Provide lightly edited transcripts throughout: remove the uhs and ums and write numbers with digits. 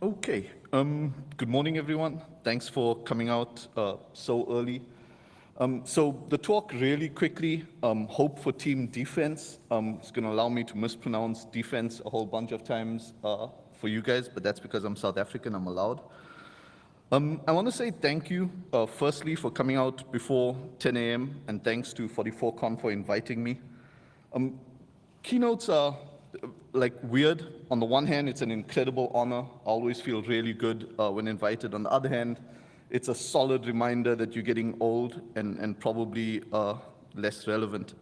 Okay. Good morning, everyone. Thanks for coming out so early. So the talk really quickly, hope for team defense. It's going to allow me to mispronounce defense a whole bunch of times for you guys, but that's because I'm South African, I'm allowed. I want to say thank you, firstly, for coming out before 10 a.m., and thanks to 44Con for inviting me. Keynotes are weird. On the one hand, it's an incredible honor. I always feel really good when invited. On the other hand, it's a solid reminder that you're getting old and probably less relevant.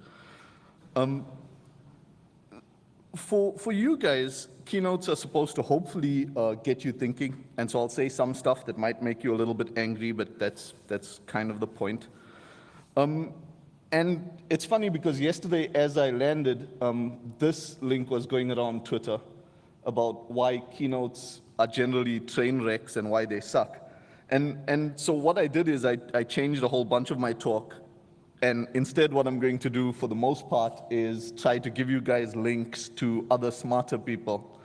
For you guys, keynotes are supposed to hopefully get you thinking, and so I'll say some stuff that might make you a little bit angry, but that's kind of the point. And it's funny because yesterday as I landed, this link was going around Twitter about why keynotes are generally train wrecks and why they suck. And so what I did is I changed a whole bunch of my talk, and instead what I'm going to do for the most part is try to give you guys links to other smarter people.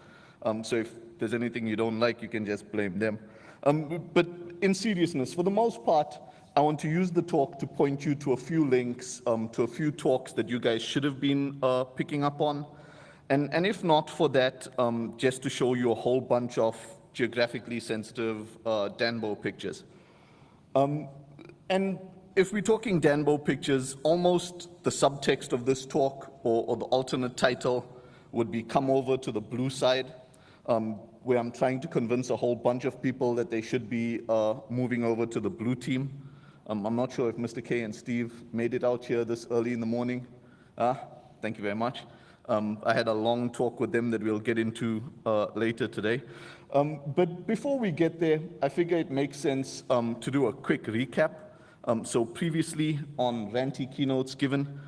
So if there's anything you don't like, you can just blame them. But in seriousness, for the most part, I want to use the talk to point you to a few links, to a few talks that you guys should have been picking up on. And if not for that, just to show you a whole bunch of geographically sensitive Danbo pictures. And if we're talking Danbo pictures, almost the subtext of this talk or the alternate title would be come over to the blue side, where I'm trying to convince a whole bunch of people that they should be moving over to the blue team. I'm not sure if Mr. K and Steve made it out here this early in the morning. Thank you very much. I had a long talk with them that we'll get into later today. But before we get there, I figure it makes sense to do a quick recap. So previously on Ranty keynotes given.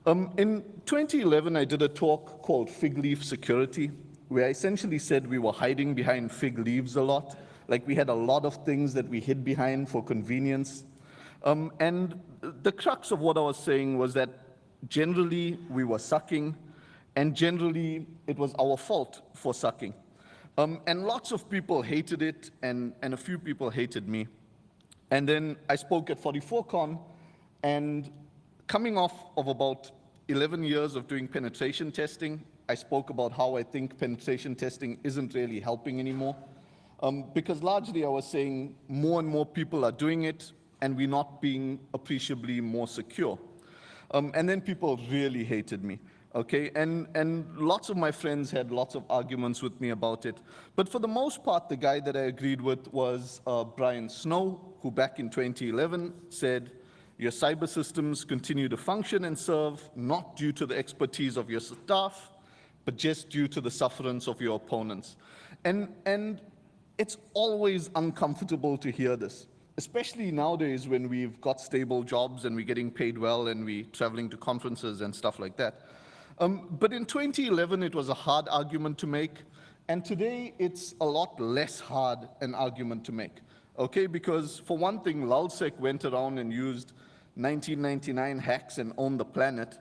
In 2011, I did a talk called Fig Leaf Security, where I essentially said we were hiding behind fig leaves a lot. Like we had a lot of things that we hid behind for convenience. And the crux of what I was saying was that generally we were sucking, and generally it was our fault for sucking. And lots of people hated it, and a few people hated me. And then I spoke at 44Con, and coming off of about 11 years of doing penetration testing, I spoke about how I think penetration testing isn't really helping anymore. Because largely I was saying more and more people are doing it, and we're not being appreciably more secure. And then people really hated me, okay? And lots of my friends had lots of arguments with me about it. But for the most part, the guy that I agreed with was Brian Snow, who back in 2011 said, your cyber systems continue to function and serve not due to the expertise of your staff, but just due to the sufferance of your opponents. And it's always uncomfortable to hear this, especially nowadays when we've got stable jobs and we're getting paid well and we're traveling to conferences and stuff like that. But in 2011, it was a hard argument to make. And today, it's a lot less hard an argument to make. Okay, because for one thing, LulzSec went around and used 1999 hacks and owned the planet.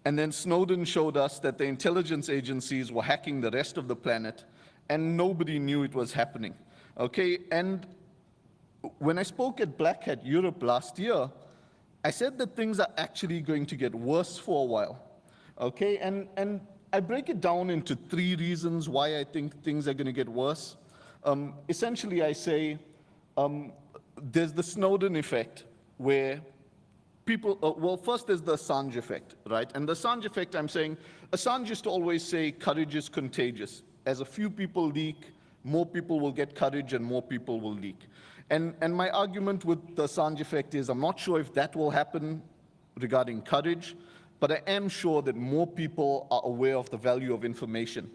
And then Snowden showed us that the intelligence agencies were hacking the rest of the planet, and nobody knew it was happening. Okay, and when I spoke at Black Hat Europe last year, I said that things are actually going to get worse for a while. Okay, and I break it down into 3 reasons why I think things are going to get worse. Essentially, I say there's the Snowden effect, where people, well, first there's the Assange effect, right? And the Assange effect, I'm saying, Assange used to always say courage is contagious. As a few people leak, more people will get courage and more people will leak. And my argument with the Assange effect is I'm not sure if that will happen regarding courage, but I am sure that more people are aware of the value of information.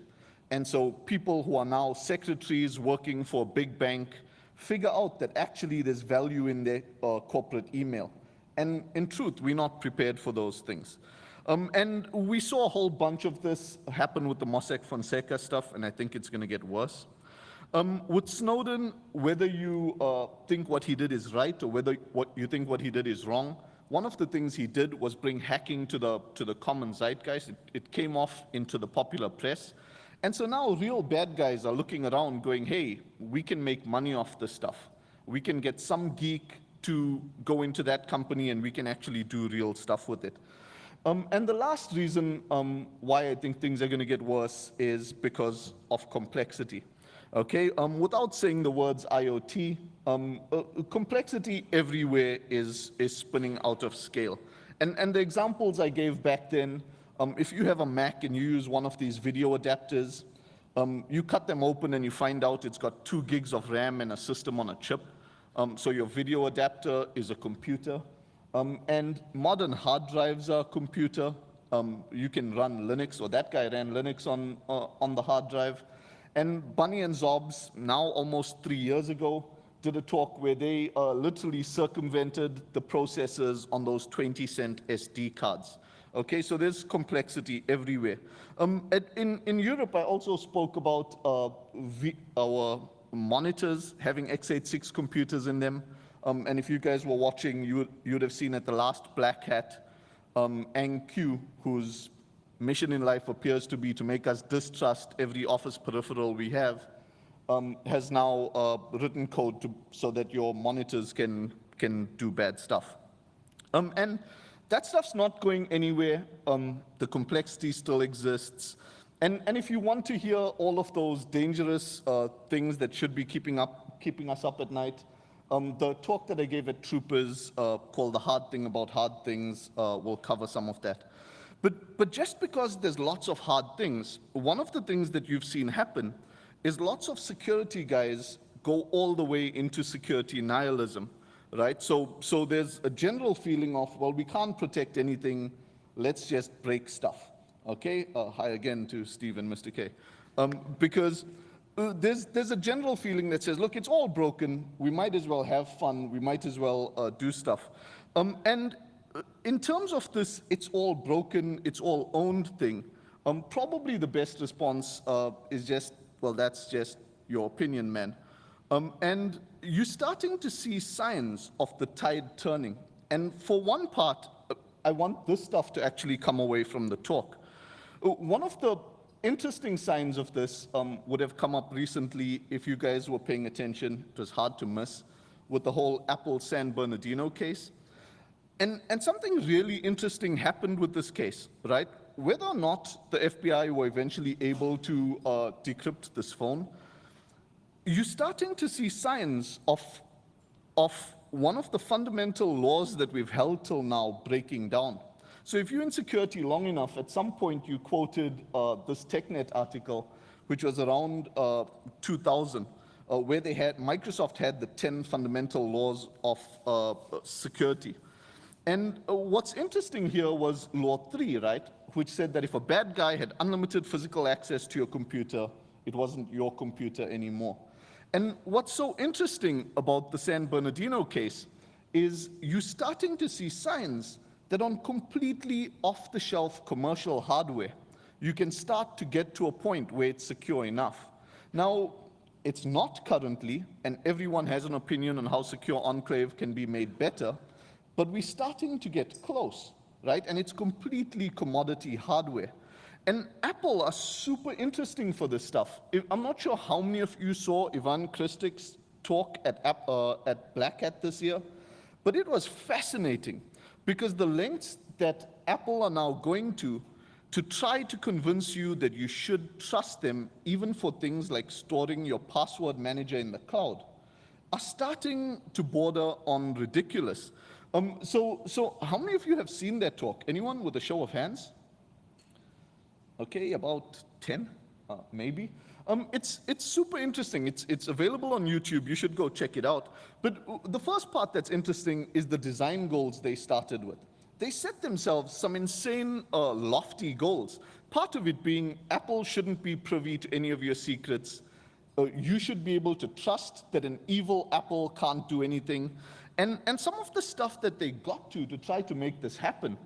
And so people who are now secretaries working for a big bank figure out that actually there's value in their corporate email. And in truth, we're not prepared for those things. And we saw a whole bunch of this happen with the Mossack Fonseca stuff, and I think it's going to get worse. With Snowden, whether you think what he did is right or whether you think what he did is wrong, one of the things he did was bring hacking to the common zeitgeist. It came off into the popular press. And so now real bad guys are looking around going, hey, we can make money off this stuff. We can get some geek to go into that company and we can actually do real stuff with it. And the last reason why I think things are going to get worse is because of complexity. Okay, without saying the words IoT, complexity everywhere is spinning out of scale. And the examples I gave back then, if you have a Mac and you use one of these video adapters, you cut them open and you find out it's got 2 gigs of RAM and a system on a chip. So your video adapter is a computer. And modern hard drives are a computer. You can run Linux, or that guy ran Linux on the hard drive. And Bunny and Zobs, now almost 3 years ago, did a talk where they literally circumvented the processors on those 20-cent SD cards. Okay, so there's complexity everywhere. In Europe, I also spoke about our monitors having x86 computers in them. And if you guys were watching, you'd have seen at the last Black Hat, Ang Q, whose mission in life appears to be to make us distrust every office peripheral we have, has now written code so that your monitors can do bad stuff. And that stuff's not going anywhere. The complexity still exists. And if you want to hear all of those dangerous things that should be keeping us up at night, the talk that I gave at Troopers called The Hard Thing About Hard Things will cover some of that. But just because there's lots of hard things, one of the things that you've seen happen is lots of security guys go all the way into security nihilism, right? So there's a general feeling of, well, we can't protect anything, let's just break stuff, okay? Hi again to Steve and Mr. K. Because there's a general feeling that says, look, it's all broken, we might as well have fun, we might as well do stuff. And in terms of this, it's all broken, it's all owned thing, probably the best response is just, well, that's just your opinion, man. And you're starting to see signs of the tide turning. And for one part, I want this stuff to actually come away from the talk. One of the interesting signs of this would have come up recently if you guys were paying attention. It was hard to miss with the whole Apple San Bernardino case. And something really interesting happened with this case, right? Whether or not the FBI were eventually able to decrypt this phone, you're starting to see signs of one of the fundamental laws that we've held till now breaking down. So if you're in security long enough, at some point you quoted this TechNet article, which was around 2000, where Microsoft had the 10 fundamental laws of security. And what's interesting here was Law 3, right, which said that if a bad guy had unlimited physical access to your computer, it wasn't your computer anymore. And what's so interesting about the San Bernardino case is you're starting to see signs that on completely off-the-shelf commercial hardware, you can start to get to a point where it's secure enough. Now, it's not currently, and everyone has an opinion on how Secure Enclave can be made better, but we're starting to get close, right? And it's completely commodity hardware. And Apple are super interesting for this stuff. I'm not sure how many of you saw Ivan Kristik's talk at Black Hat this year, but it was fascinating because the lengths that Apple are now going to try to convince you that you should trust them, even for things like storing your password manager in the cloud, are starting to border on ridiculous. So how many of you have seen that talk? Anyone with a show of hands? Okay, about 10, maybe. It's super interesting. It's available on YouTube. You should go check it out. But the first part that's interesting is the design goals they started with. They set themselves some insane, lofty goals. Part of it being Apple shouldn't be privy to any of your secrets. You should be able to trust that an evil Apple can't do anything. And some of the stuff that they got to try to make this happen,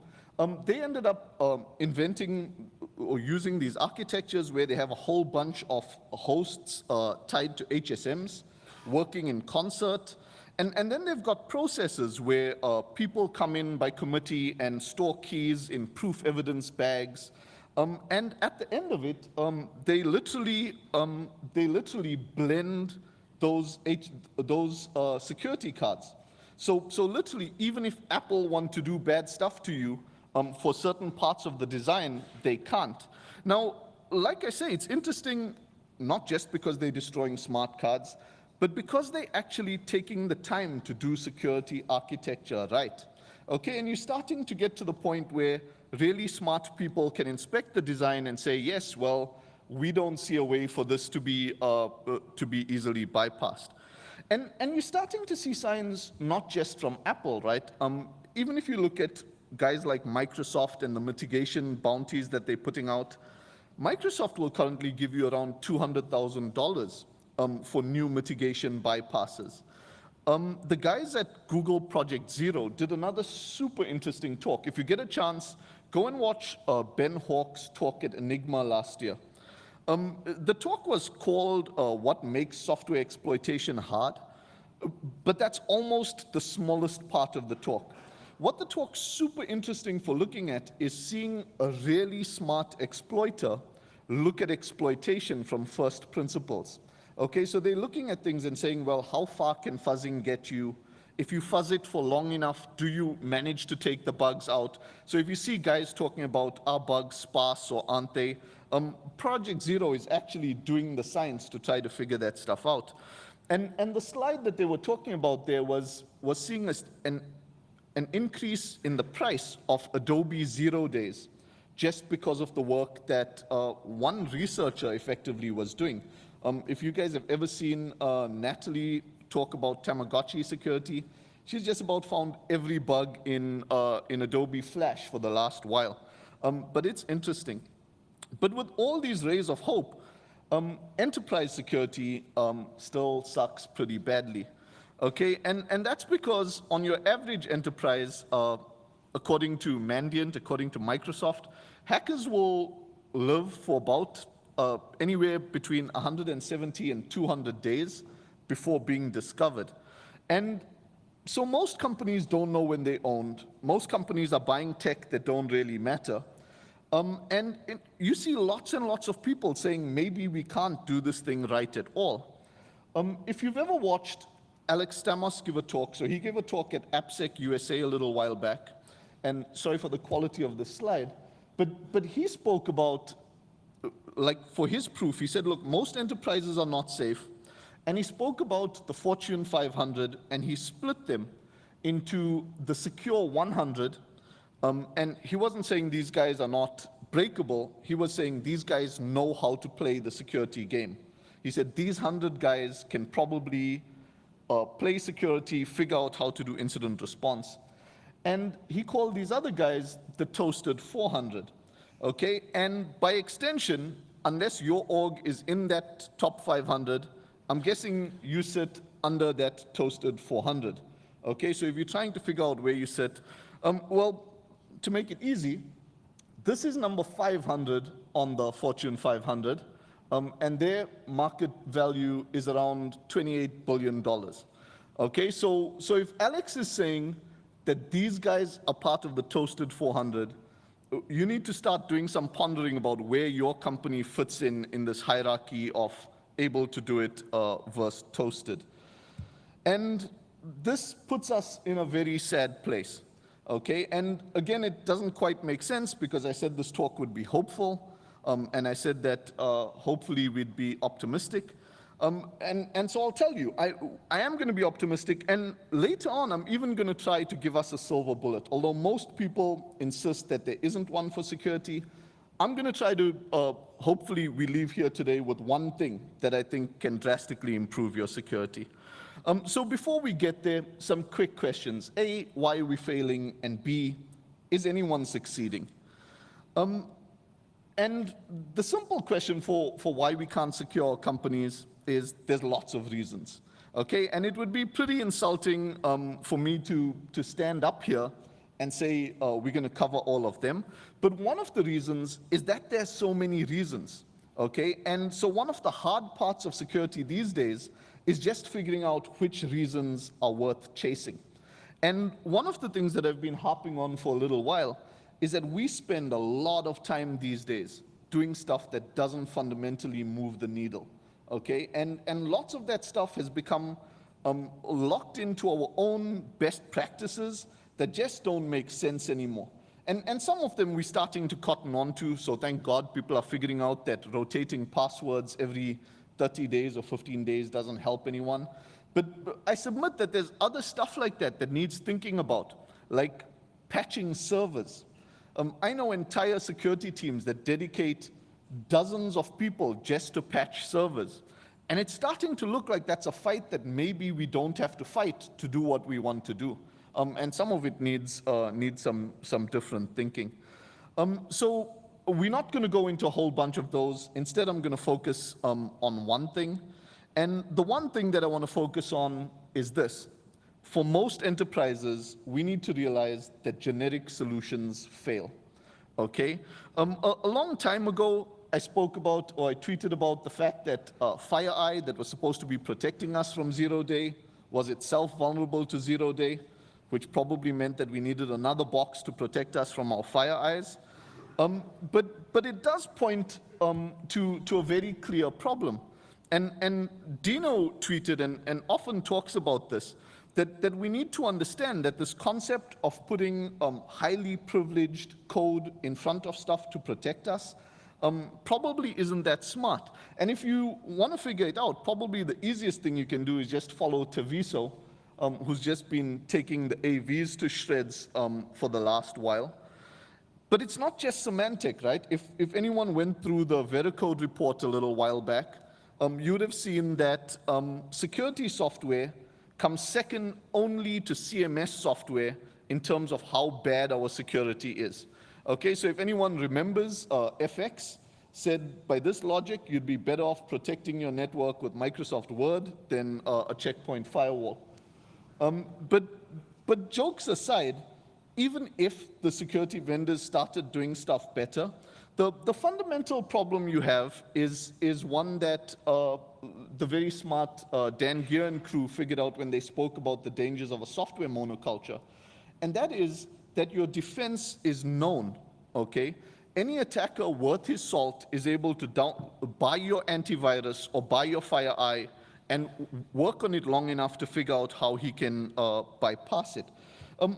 they ended up inventing or using these architectures where they have a whole bunch of hosts tied to HSMs working in concert. And then they've got processes where people come in by committee and store keys in proof evidence bags. And at the end of it, they literally blend those security cards. So literally, even if Apple want to do bad stuff to you, for certain parts of the design, they can't. Now, like I say, it's interesting, not just because they're destroying smart cards, but because they're actually taking the time to do security architecture right. Okay, and you're starting to get to the point where really smart people can inspect the design and say, yes, well, we don't see a way for this to be easily bypassed. And you're starting to see signs not just from Apple, right? Even if you look at guys like Microsoft and the mitigation bounties that they're putting out, Microsoft will currently give you around $200,000 for new mitigation bypasses. The guys at Google Project Zero did another super interesting talk. If you get a chance, go and watch Ben Hawk's talk at Enigma last year. The talk was called What Makes Software Exploitation Hard, but that's almost the smallest part of the talk. What the talk's super interesting for looking at is seeing a really smart exploiter look at exploitation from first principles. Okay, so they're looking at things and saying, well, how far can fuzzing get you? If you fuzz it for long enough, do you manage to take the bugs out? So if you see guys talking about, are bugs sparse or aren't they? Project Zero is actually doing the science to try to figure that stuff out. And the slide that they were talking about there was seeing an increase in the price of Adobe 0 days just because of the work that one researcher effectively was doing. If you guys have ever seen Natalie talk about Tamagotchi security, she's just about found every bug in Adobe Flash for the last while. But it's interesting. But with all these rays of hope, enterprise security still sucks pretty badly. Okay, and that's because on your average enterprise, according to Mandiant, according to Microsoft, hackers will live for about anywhere between 170 and 200 days before being discovered. And so most companies don't know when they owned. Most companies are buying tech that don't really matter. And you see lots and lots of people saying, maybe we can't do this thing right at all. If you've ever watched Alex Stamos give a talk, so he gave a talk at AppSec USA a little while back, and sorry for the quality of this slide, but he spoke about, like for his proof, he said, look, most enterprises are not safe, and he spoke about the Fortune 500, and he split them into the secure 100, and he wasn't saying these guys are not breakable, he was saying these guys know how to play the security game. He said these 100 guys can probably play security, figure out how to do incident response. And he called these other guys the toasted 400, okay? And by extension, unless your org is in that top 500, I'm guessing you sit under that toasted 400, okay? So if you're trying to figure out where you sit, well, to make it easy, this is number 500 on the Fortune 500, and their market value is around $28 billion. Okay, so if Alex is saying that these guys are part of the toasted 400, you need to start doing some pondering about where your company fits in this hierarchy of able to do it versus toasted. And this puts us in a very sad place. Okay, and again, it doesn't quite make sense because I said this talk would be hopeful, and I said that hopefully we'd be optimistic. And so I'll tell you, I am going to be optimistic, and later on, I'm even going to try to give us a silver bullet. Although most people insist that there isn't one for security, I'm going to try to, hopefully we leave here today with one thing that I think can drastically improve your security. So before we get there, some quick questions. A, why are we failing? And B, is anyone succeeding? And the simple question for why we can't secure companies is there's lots of reasons, okay? And it would be pretty insulting for me to stand up here and say we're going to cover all of them. But one of the reasons is that there's so many reasons, okay? And so one of the hard parts of security these days is just figuring out which reasons are worth chasing. And one of the things that I've been harping on for a little while is that we spend a lot of time these days doing stuff that doesn't fundamentally move the needle, okay? And lots of that stuff has become locked into our own best practices that just don't make sense anymore. And some of them we're starting to cotton onto, so thank God people are figuring out that rotating passwords every 30 days or 15 days doesn't help anyone. But I submit that there's other stuff like that that needs thinking about, like patching servers. I know entire security teams that dedicate dozens of people just to patch servers. And it's starting to look like that's a fight that maybe we don't have to fight to do what we want to do. And some of it needs some different thinking. So we're not going to go into a whole bunch of those. Instead, I'm going to focus on one thing. And the one thing that I want to focus on is this. For most enterprises, we need to realize that generic solutions fail, okay? A long time ago, I spoke about, or I tweeted about the fact that FireEye, that was supposed to be protecting us from zero-day, was itself vulnerable to zero-day, which probably meant that we needed another box to protect us from our FireEyes. But it does point to a very clear problem. And Dino tweeted and often talks about this, that we need to understand that this concept of putting highly privileged code in front of stuff to protect us probably isn't that smart. And if you want to figure it out, probably the easiest thing you can do is just follow Taviso, who's just been taking the AVs to shreds for the last while. But it's not just semantic, right? If anyone went through the Veracode report a little while back, you would have seen that security software comes second only to CMS software in terms of how bad our security is. Okay, so if anyone remembers, FX said by this logic, you'd be better off protecting your network with Microsoft Word than a checkpoint firewall. But jokes aside, even if the security vendors started doing stuff better, the fundamental problem you have is one that the very smart Dan Gear and crew figured out when they spoke about the dangers of a software monoculture. And that is that your defense is known, okay? Any attacker worth his salt is able to buy your antivirus or buy your FireEye and work on it long enough to figure out how he can bypass it.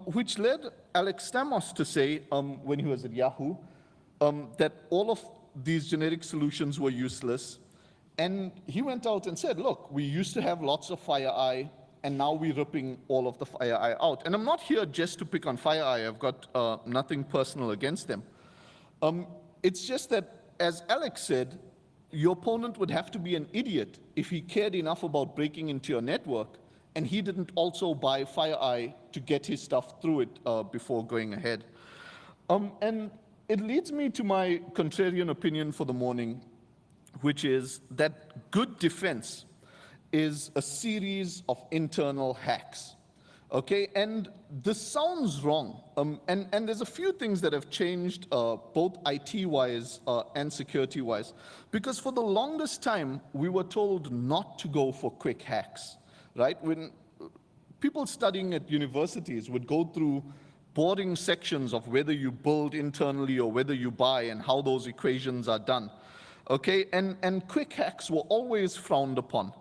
Which led Alex Stamos to say, when he was at Yahoo, that all of these generic solutions were useless. And he went out and said, look, we used to have lots of FireEye, and now we're ripping all of the FireEye out. And I'm not here just to pick on FireEye. I've got nothing personal against them. It's just that, as Alex said, your opponent would have to be an idiot if he cared enough about breaking into your network and he didn't also buy FireEye to get his stuff through it before going ahead. And it leads me to my contrarian opinion for the morning, which is that good defense is a series of internal hacks. Okay, and this sounds wrong. And there's a few things that have changed both IT-wise and security-wise. Because for the longest time, we were told not to go for quick hacks, right? When people studying at universities would go through boring sections of whether you build internally or whether you buy and how those equations are done. Okay, and quick hacks were always frowned upon.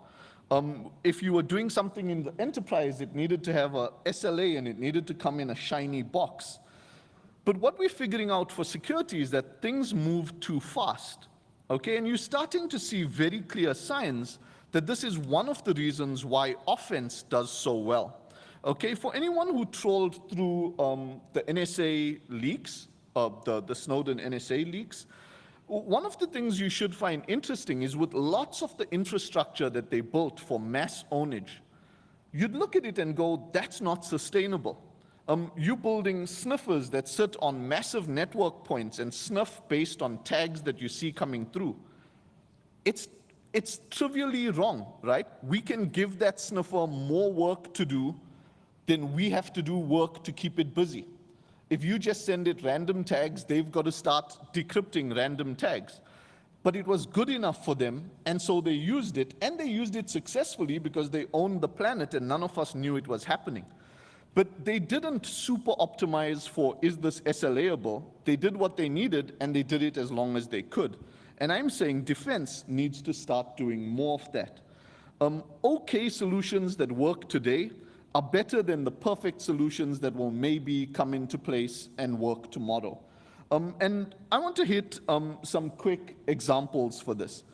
If you were doing something in the enterprise, it needed to have a SLA and it needed to come in a shiny box. But what we're figuring out for security is that things move too fast. Okay, and you're starting to see very clear signs that this is one of the reasons why offense does so well. Okay, for anyone who trolled through the NSA leaks, the Snowden NSA leaks, one of the things you should find interesting is with lots of the infrastructure that they built for mass ownage, you'd look at it and go, that's not sustainable. You're building sniffers that sit on massive network points and sniff based on tags that you see coming through. It's trivially wrong, right? We can give that sniffer more work to do than we have to do work to keep it busy. If you just send it random tags, they've got to start decrypting random tags. But it was good enough for them, and so they used it, and they used it successfully because they owned the planet and none of us knew it was happening. But they didn't super optimize for, is this SLAable? They did what they needed, and they did it as long as they could. And I'm saying defense needs to start doing more of that. Okay solutions that work today are better than the perfect solutions that will maybe come into place and work tomorrow. And I want to hit some quick examples for this.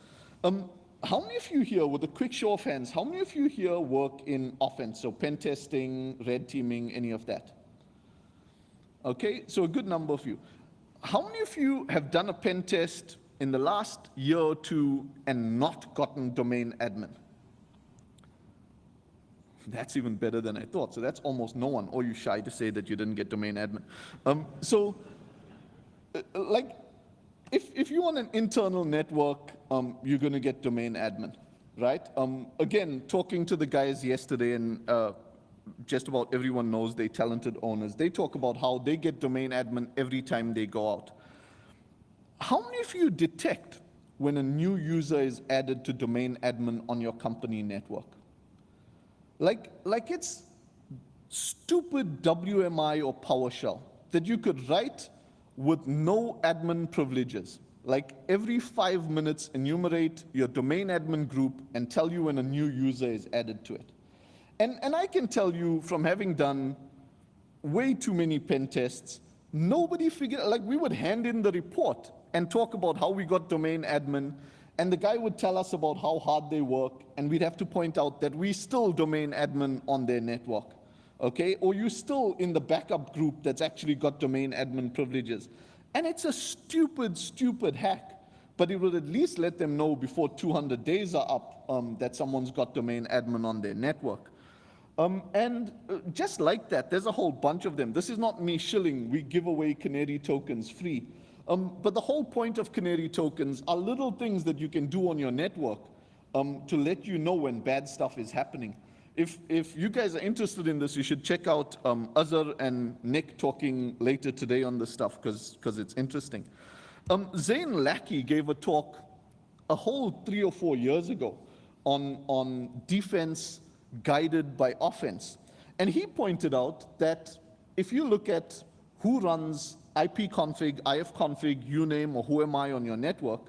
How many of you here, with a quick show of hands, how many of you here work in offense, so pen testing, red teaming, any of that? Okay, so a good number of you. How many of you have done a pen test in the last year or two and not gotten domain admin? That's even better than I thought, so that's almost no one. Or you're shy to say that you didn't get domain admin. Like, if you're on an internal network, you're going to get domain admin, right? Again, talking to the guys yesterday, and just about everyone knows they're talented owners. They talk about how they get domain admin every time they go out. How many of you detect when a new user is added to domain admin on your company network? Like it's stupid WMI or PowerShell that you could write with no admin privileges. Like every 5 minutes, enumerate your domain admin group and tell you when a new user is added to it. And I can tell you from having done way too many pen tests, nobody figured, like we would hand in the report and talk about how we got domain admin, and the guy would tell us about how hard they work, and we'd have to point out that we still domain admin on their network. Okay, or you're still in the backup group that's actually got domain admin privileges. And it's a stupid, stupid hack, but it will at least let them know before 200 days are up that someone's got domain admin on their network. Just like that, there's a whole bunch of them. This is not me shilling, we give away Canary tokens free. But the whole point of Canary tokens are little things that you can do on your network to let you know when bad stuff is happening. If you guys are interested in this, you should check out Azhar and Nick talking later today on this stuff, because it's interesting. Zane Lackey gave a talk a whole 3 or 4 years ago on defense guided by offense. And he pointed out that if you look at who runs ipconfig, ifconfig, uname, or whoami on your network,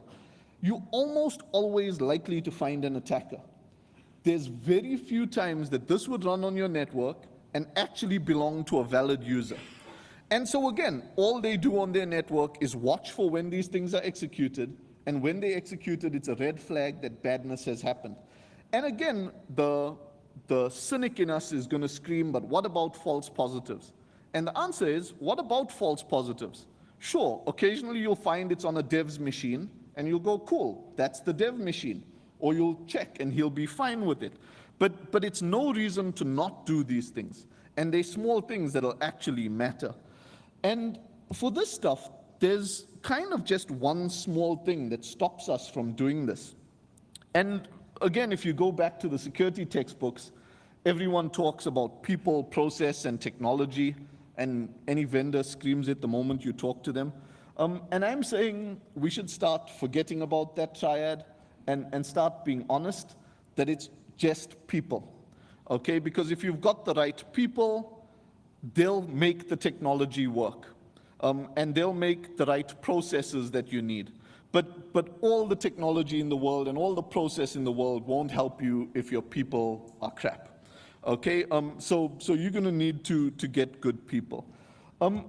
you're almost always likely to find an attacker. There's very few times that this would run on your network and actually belong to a valid user. And so again, all they do on their network is watch for when these things are executed, and when they executed, it's a red flag that badness has happened. And again, the cynic in us is going to scream, but what about false positives? And the answer is, what about false positives? Sure, occasionally you'll find it's on a dev's machine, and you'll go, cool, that's the dev machine. Or you'll check and he'll be fine with it. But it's no reason to not do these things. And they're small things that'll actually matter. And for this stuff, there's kind of just one small thing that stops us from doing this. And again, if you go back to the security textbooks, everyone talks about people, process, and technology, and any vendor screams it the moment you talk to them. And I'm saying we should start forgetting about that triad and start being honest that it's just people, okay? Because if you've got the right people, they'll make the technology work, and they'll make the right processes that you need. But all the technology in the world and all the process in the world won't help you if your people are crap, okay? So you're going to need to get good people.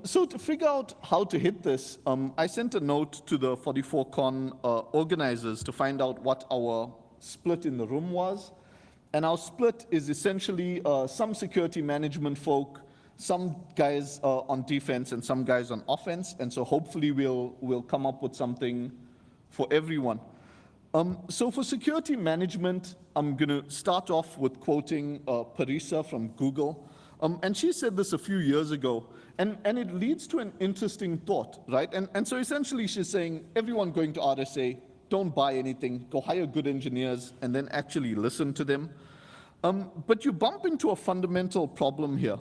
So to figure out how to hit this, I sent a note to the 44Con organizers to find out what our split in the room was. And our split is essentially some security management folk, some guys on defense, and some guys on offense. And so hopefully we'll come up with something for everyone. So for security management, I'm going to start off with quoting Parisa from Google. And she said this a few years ago, and it leads to an interesting thought, right? And so essentially she's saying, everyone going to RSA, don't buy anything, go hire good engineers, and then actually listen to them. But you bump into a fundamental problem here,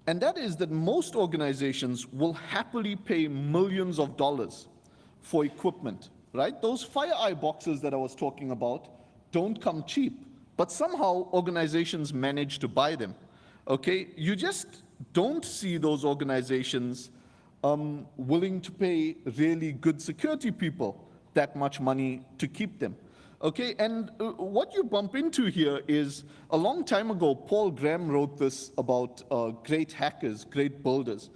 and that is that most organizations will happily pay millions of dollars for equipment, right? Those FireEye boxes that I was talking about don't come cheap, but somehow organizations manage to buy them. Okay, you just don't see those organizations willing to pay really good security people that much money to keep them. Okay, and what you bump into here is a long time ago, Paul Graham wrote this about great hackers, great builders.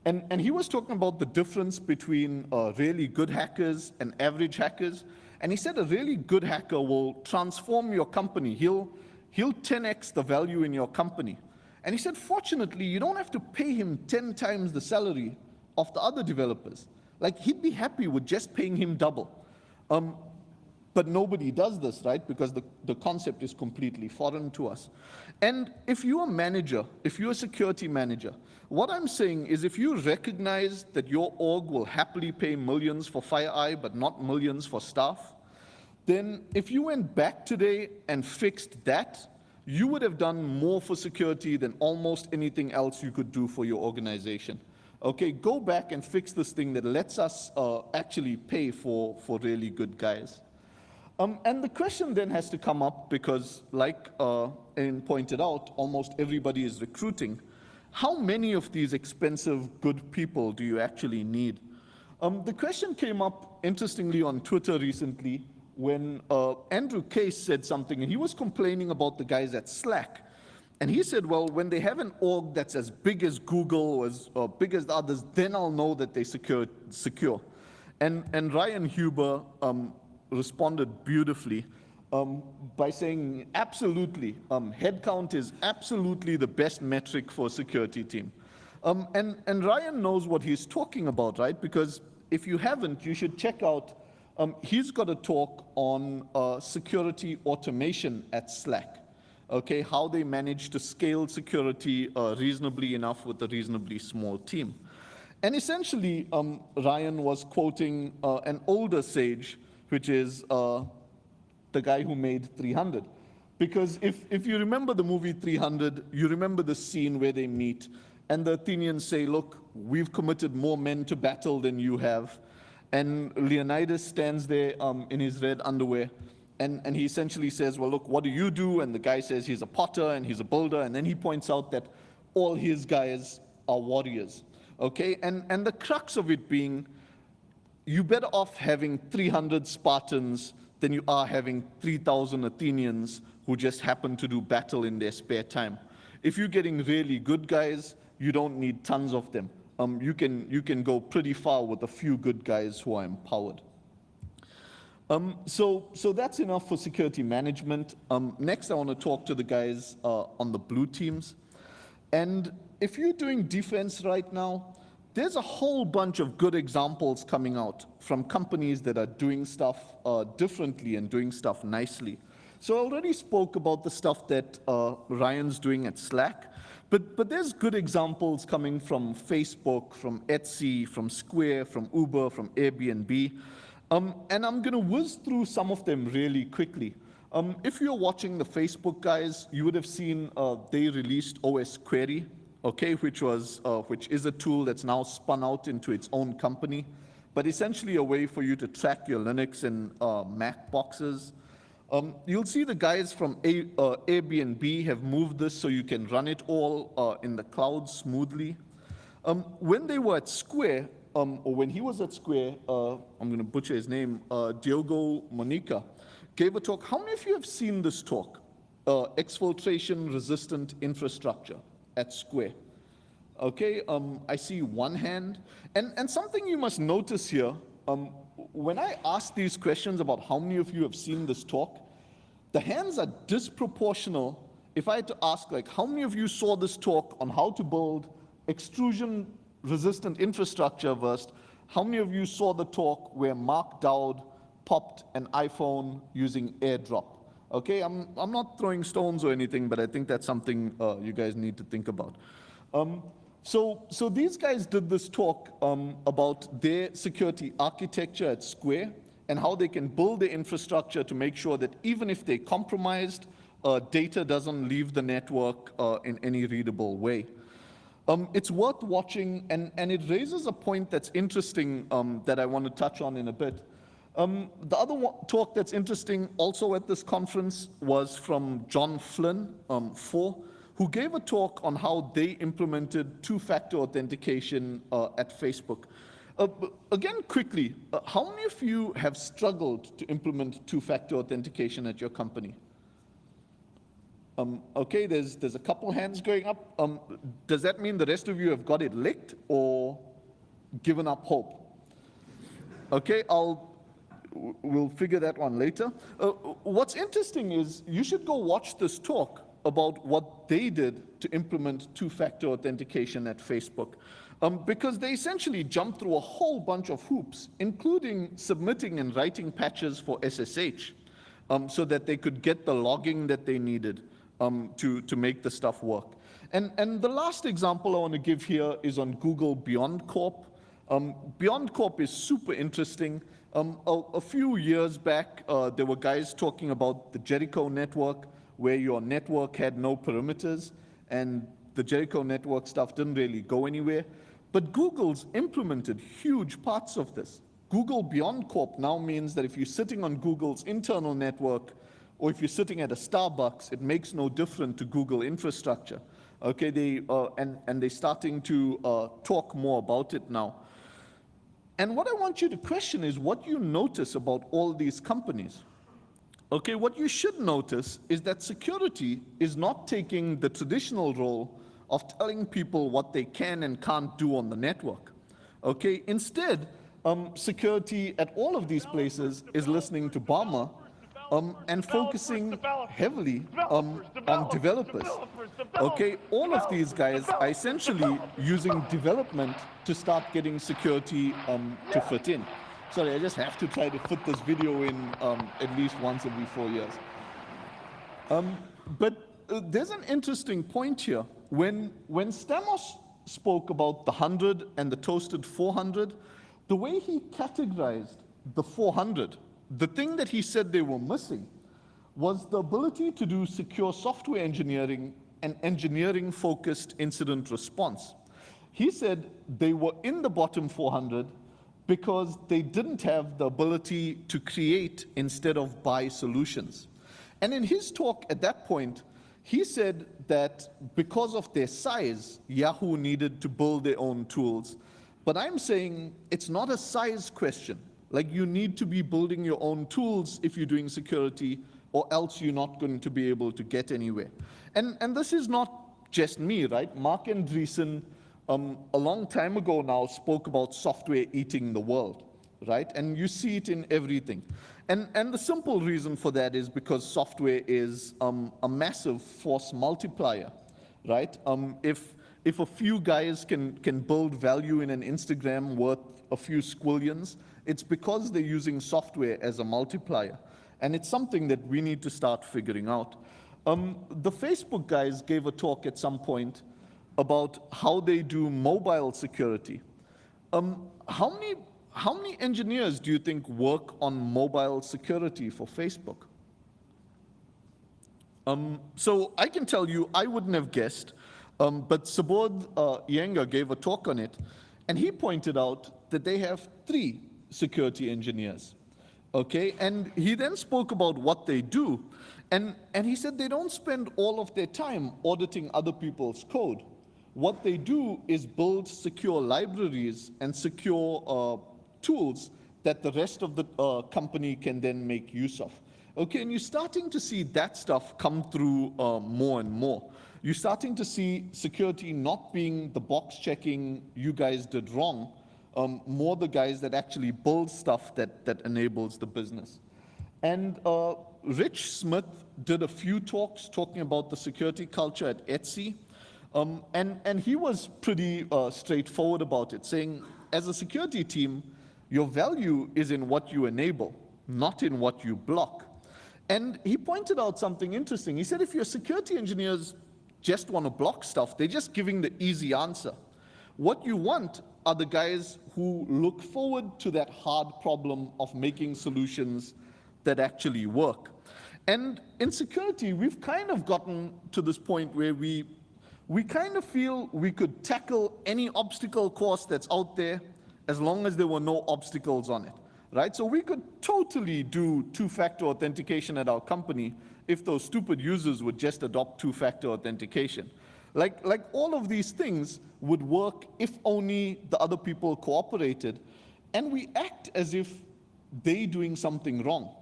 And he was talking about the difference between really good hackers and average hackers. And he said a really good hacker will transform your company. He'll 10x the value in your company. And he said, fortunately, you don't have to pay him 10 times the salary of the other developers. Like, he'd be happy with just paying him double. But nobody does this, right? Because the concept is completely foreign to us. And if you're a manager, if you're a security manager, what I'm saying is if you recognize that your org will happily pay millions for FireEye, but not millions for staff, then if you went back today and fixed that, you would have done more for security than almost anything else you could do for your organization. Okay, go back and fix this thing that lets us actually pay for really good guys. And the question then has to come up because, like Ayn pointed out, almost everybody is recruiting. How many of these expensive, good people do you actually need? The question came up, interestingly, on Twitter recently when Andrew Case said something, and he was complaining about the guys at Slack. And he said, well, when they have an org that's as big as Google or as big as the others, then I'll know that they're secure. And Ryan Huber responded beautifully by saying, absolutely, headcount is absolutely the best metric for a security team. And Ryan knows what he's talking about, right? Because if you haven't, you should check out, he's got a talk on security automation at Slack. Okay, how they manage to scale security reasonably enough with a reasonably small team. And essentially, Ryan was quoting an older sage, which is the guy who made 300. Because if you remember the movie 300, you remember the scene where they meet, and the Athenians say, look, we've committed more men to battle than you have. And Leonidas stands there in his red underwear, and he essentially says, well, look, what do you do? And the guy says he's a potter and he's a builder, and then he points out that all his guys are warriors. Okay, and the crux of it being, you're better off having 300 Spartans than you are having 3,000 Athenians who just happen to do battle in their spare time. If you're getting really good guys, you don't need tons of them. You can go pretty far with a few good guys who are empowered. So that's enough for security management. Next, I want to talk to the guys on the blue teams. And if you're doing defense right now, there's a whole bunch of good examples coming out from companies that are doing stuff differently and doing stuff nicely. So I already spoke about the stuff that Ryan's doing at Slack, but there's good examples coming from Facebook, from Etsy, from Square, from Uber, from Airbnb. And I'm going to whiz through some of them really quickly. If you're watching the Facebook guys, you would have seen they released OS Query, okay, which is a tool that's now spun out into its own company, but essentially a way for you to track your Linux and Mac boxes. You'll see the guys from Airbnb have moved this so you can run it all in the cloud smoothly. When they were at Square, or when he was at Square, I'm going to butcher his name, Diogo Monica, gave a talk. How many of you have seen this talk? Exfiltration-resistant infrastructure at Square. Okay, I see one hand. And something you must notice here, when I ask these questions about how many of you have seen this talk, the hands are disproportional. If I had to ask, like, how many of you saw this talk on how to build extrusion-resistant infrastructure versus how many of you saw the talk where Mark Dowd popped an iPhone using AirDrop? Okay, I'm not throwing stones or anything, but I think that's something you guys need to think about. So these guys did this talk about their security architecture at Square and how they can build their infrastructure to make sure that even if they're compromised, data doesn't leave the network in any readable way. It's worth watching, and it raises a point that's interesting that I want to touch on in a bit. The other talk that's interesting also at this conference was from John Flynn, who gave a talk on how they implemented two-factor authentication at Facebook. Again, quickly, how many of you have struggled to implement two-factor authentication at your company? Okay, there's a couple hands going up. Does that mean the rest of you have got it licked or given up hope? Okay, we'll figure that one later. What's interesting is you should go watch this talk about what they did to implement two-factor authentication at Facebook. Because they essentially jumped through a whole bunch of hoops, including submitting and writing patches for SSH, so that they could get the logging that they needed to make the stuff work. And the last example I want to give here is on Google Beyond Corp. Beyond Corp is super interesting. A few years back, there were guys talking about the Jericho network, where your network had no perimeters, and the Jericho network stuff didn't really go anywhere. But Google's implemented huge parts of this. Google Beyond Corp now means that if you're sitting on Google's internal network, or if you're sitting at a Starbucks, it makes no difference to Google infrastructure. Okay, and they're starting to talk more about it now. And what I want you to question is what you notice about all these companies. Okay, what you should notice is that security is not taking the traditional role of telling people what they can and can't do on the network. Okay, instead, security at all of these places is listening to Balmer and focusing heavily on developers. Okay, all of these guys are essentially using development to start getting security to fit in. Sorry, I just have to try to fit this video in at least once every 4 years. But there's an interesting point here. When Stamos spoke about the 100 and the toasted 400, the way he categorized the 400, the thing that he said they were missing was the ability to do secure software engineering and engineering-focused incident response. He said they were in the bottom 400 because they didn't have the ability to create instead of buy solutions. And in his talk at that point, he said that because of their size, Yahoo needed to build their own tools. But I'm saying it's not a size question. Like, you need to be building your own tools if you're doing security, or else you're not going to be able to get anywhere. And this is not just me, right? Mark Andreessen, a long time ago now, spoke about software eating the world, right? And you see it in everything. And the simple reason for that is because software is a massive force multiplier, right? If a few guys can build value in an Instagram worth a few squillions, it's because they're using software as a multiplier. And it's something that we need to start figuring out. The Facebook guys gave a talk at some point about how they do mobile security. How many engineers do you think work on mobile security for Facebook? So I can tell you, I wouldn't have guessed, but Subodh Iyengar gave a talk on it, and he pointed out that they have 3 security engineers. Okay, and he then spoke about what they do, and he said they don't spend all of their time auditing other people's code. What they do is build secure libraries and secure tools that the rest of the company can then make use of. Okay, and you're starting to see that stuff come through more and more. You're starting to see security not being the box checking you guys did wrong, more the guys that actually build stuff that enables the business. And Rich Smith did a few talks talking about the security culture at Etsy. And he was pretty straightforward about it, saying, as a security team, your value is in what you enable, not in what you block. And he pointed out something interesting. He said, if your security engineers just want to block stuff, they're just giving the easy answer. What you want are the guys who look forward to that hard problem of making solutions that actually work. And in security, we've kind of gotten to this point where we kind of feel we could tackle any obstacle course that's out there as long as there were no obstacles on it, right? So we could totally do two-factor authentication at our company if those stupid users would just adopt two-factor authentication. Like all of these things would work if only the other people cooperated, and we act as if they doing something wrong,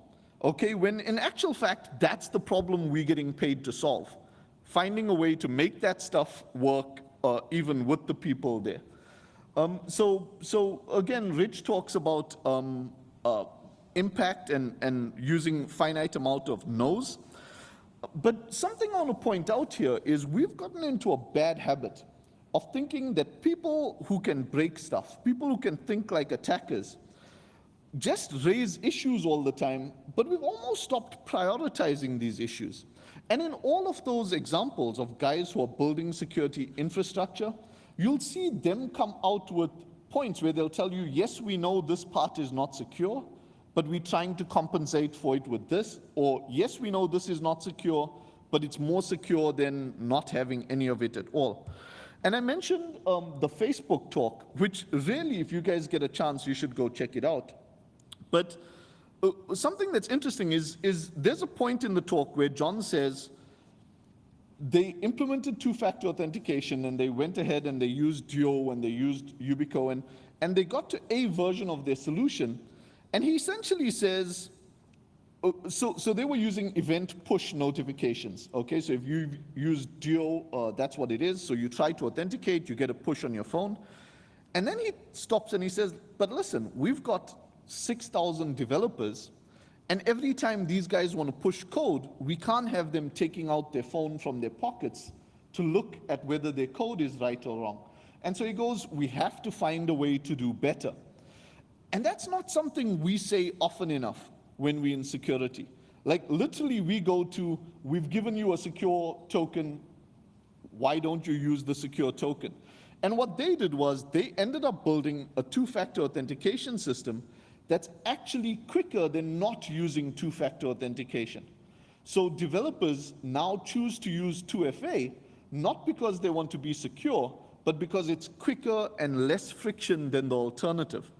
okay? When in actual fact, that's the problem we're getting paid to solve, finding a way to make that stuff work even with the people there. So again, Rich talks about impact and using finite amount of no's. But something I want to point out here is we've gotten into a bad habit of thinking that people who can break stuff, people who can think like attackers, just raise issues all the time, but we've almost stopped prioritizing these issues. And in all of those examples of guys who are building security infrastructure, you'll see them come out with points where they'll tell you, yes, we know this part is not secure, but we're trying to compensate for it with this, or yes, we know this is not secure, but it's more secure than not having any of it at all. And I mentioned the Facebook talk, which really, if you guys get a chance, you should go check it out. But something that's interesting is there's a point in the talk where John says they implemented two-factor authentication and they went ahead and they used Duo and they used Yubico and they got to a version of their solution. And he essentially says, so they were using event push notifications, okay? So if you use Duo, that's what it is. So you try to authenticate, you get a push on your phone. And then he stops and he says, but listen, we've got 6,000 developers, and every time these guys want to push code, we can't have them taking out their phone from their pockets to look at whether their code is right or wrong. And so he goes, we have to find a way to do better. And that's not something we say often enough when we're in security. Like literally we go to, we've given you a secure token, why don't you use the secure token? And what they did was they ended up building a two-factor authentication system that's actually quicker than not using two-factor authentication. So developers now choose to use 2FA, not because they want to be secure, but because it's quicker and less friction than the alternative.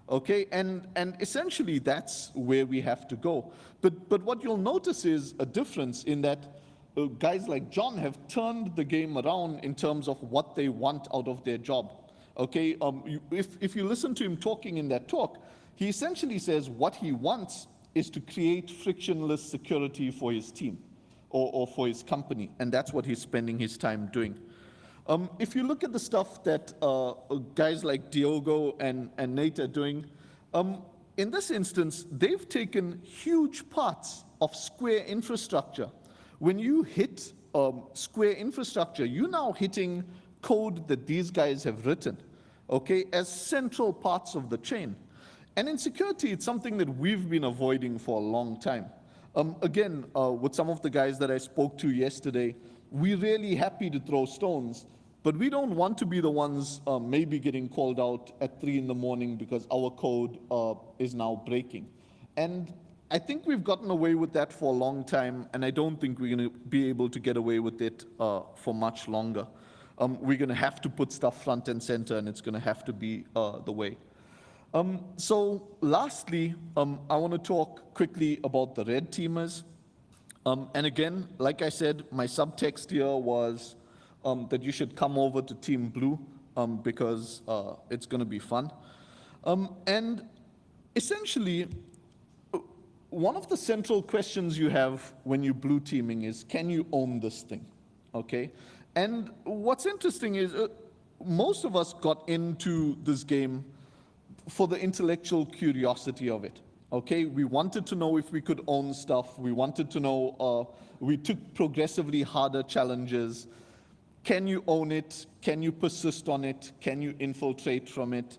Okay, and essentially that's where we have to go. But what you'll notice is a difference in that guys like John have turned the game around in terms of what they want out of their job. Okay, if you listen to him talking in that talk, he essentially says what he wants is to create frictionless security for his team or for his company, and that's what he's spending his time doing. If you look at the stuff that guys like Diogo and Nate are doing, in this instance, they've taken huge parts of Square infrastructure. When you hit Square infrastructure, you're now hitting code that these guys have written, okay, as central parts of the chain. And in security, it's something that we've been avoiding for a long time. Again, with some of the guys that I spoke to yesterday, we're really happy to throw stones, but we don't want to be the ones maybe getting called out at 3 in the morning because our code is now breaking. And I think we've gotten away with that for a long time, and I don't think we're going to be able to get away with it for much longer. We're going to have to put stuff front and center, and it's going to have to be the way. So lastly, I want to talk quickly about the red teamers. And again, like I said, my subtext here was that you should come over to Team Blue because it's going to be fun. And essentially, one of the central questions you have when you're blue teaming is, can you own this thing? Okay? And what's interesting is most of us got into this game for the intellectual curiosity of it. Okay, we wanted to know if we could own stuff. We wanted to know, we took progressively harder challenges. Can you own it? Can you persist on it? Can you infiltrate from it?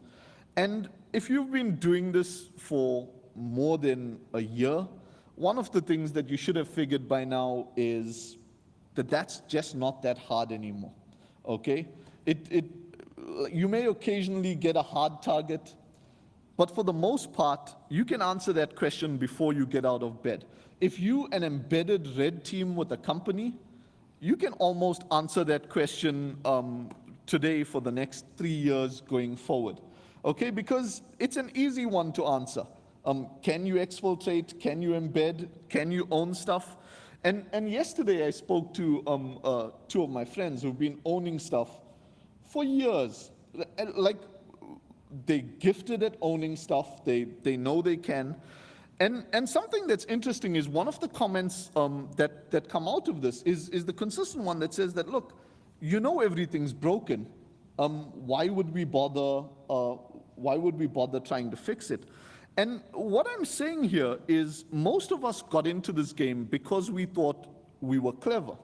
And if you've been doing this for more than a year, one of the things that you should have figured by now is that that's just not that hard anymore, okay? You may occasionally get a hard target, but for the most part, you can answer that question before you get out of bed. If you an embedded red team with a company, you can almost answer that question today for the next 3 years going forward, okay? Because it's an easy one to answer. Can you exfiltrate? Can you embed? Can you own stuff? And yesterday I spoke to two of my friends who've been owning stuff for years. Like, they gifted at owning stuff, they know they can. And something that's interesting is one of the comments that come out of this is the consistent one that says that, look, you know everything's broken. Why would we bother? Why would we bother trying to fix it? And what I'm saying here is most of us got into this game because we thought we were clever,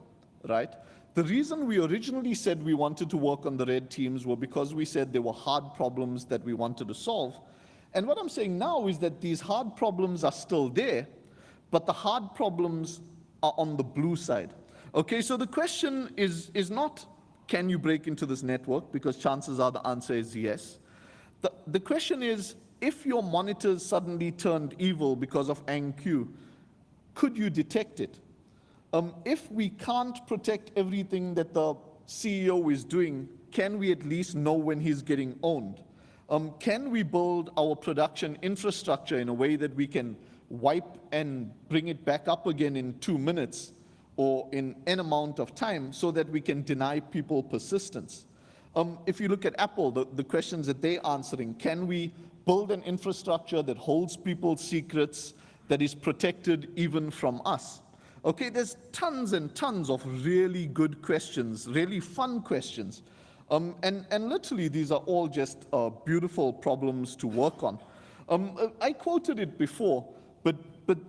right? The reason we originally said we wanted to work on the red teams were because we said there were hard problems that we wanted to solve. And what I'm saying now is that these hard problems are still there, but the hard problems are on the blue side. Okay, so the question is not, can you break into this network? Because chances are the answer is yes. The question is, if your monitors suddenly turned evil because of AngQ, could you detect it? If we can't protect everything that the CEO is doing, can we at least know when he's getting owned? Can we build our production infrastructure in a way that we can wipe and bring it back up again in 2 minutes or in an amount of time so that we can deny people persistence? If you look at Apple, the questions that they're answering, can we build an infrastructure that holds people's secrets, that is protected even from us? Okay, there's tons and tons of really good questions, really fun questions. And literally, these are all just beautiful problems to work on. I quoted it before, but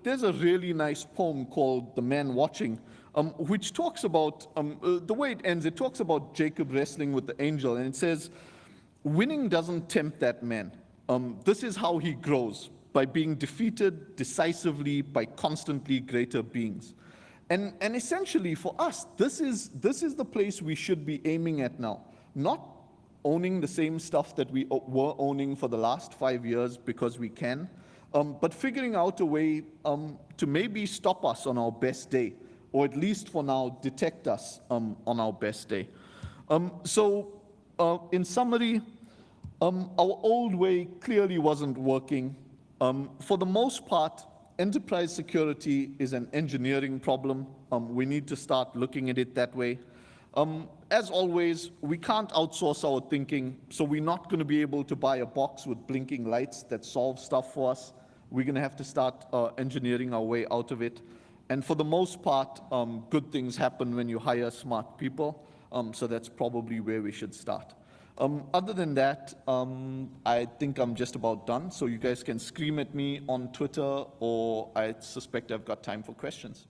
there's a really nice poem called The Man Watching, which talks about, the way it ends, it talks about Jacob wrestling with the angel, and it says, winning doesn't tempt that man. This is how he grows, by being defeated decisively by constantly greater beings. And essentially for us, this is the place we should be aiming at now. Not owning the same stuff that we were owning for the last 5 years because we can, but figuring out a way to maybe stop us on our best day, or at least for now, detect us on our best day. So in summary, our old way clearly wasn't working. For the most part, enterprise security is an engineering problem. We need to start looking at it that way. As always, we can't outsource our thinking, so we're not going to be able to buy a box with blinking lights that solves stuff for us. We're going to have to start engineering our way out of it. And for the most part, good things happen when you hire smart people, so that's probably where we should start. Other than that, I think I'm just about done, so you guys can scream at me on Twitter, or I suspect I've got time for questions.